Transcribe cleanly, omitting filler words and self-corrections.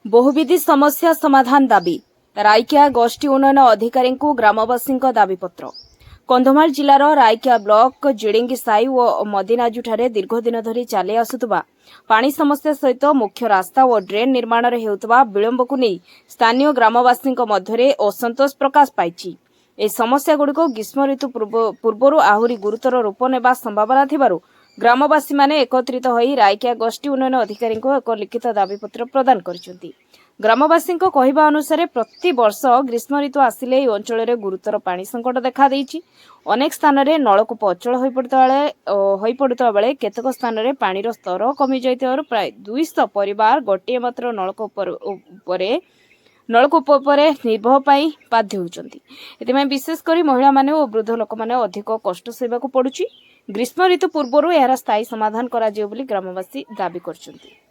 बहुविधि समस्या समाधान दाबी रायकिया गोष्ठी उन्नयन अधिकारी ग्रामवासी दाबीपत्र कंधमाल जिलार रायकिया ब्लॉक जिड़िंगी साई और मदिनाजुठारे दीर्घदिन धरी चली आसुवा पानी समस्या सहित मुख्य रास्ता और ड्रेन निर्माण में होता विलंब को नहीं स्थानीय ग्रामवासी मध्य असंतोष प्रकाश पाई। ए समस्या गुड़िक ग्रीष्म ऋतु पूर्व आहरी गुरुतर रूप नेबा संभावना थिबारु ग्रामवासी माने एकत्रित होई रायकिया गोष्ठी उन्नयन अधिकारी एक लिखित दाबीपत्र प्रदान करिसेंती। ग्रामवासी कहवा अनुसार प्रति वर्ष ग्रीष्म ऋतु आसिले এই অঞ্চଳରେ गुरुतर पानी संकट देखा देइछि। अनेक स्थान रे नलकूप अचल होई पड़ुता बेले केतक स्थान रे पानीर स्तर कमी जाइथिबारु प्राय 200 परिवार गोटे मात्र नलकूप उपरे निर्भर पाई बाध्य होउचंती। एतिमे विशेषकर महिला माने और वृद्ध लोक माने अधिक कष्ट सहबाकू पड़ुछि। ग्रीष्म ऋतु पूर्व एहार स्थायी समाधान करा जियो बोली ग्रामवासी दाबी करछंती।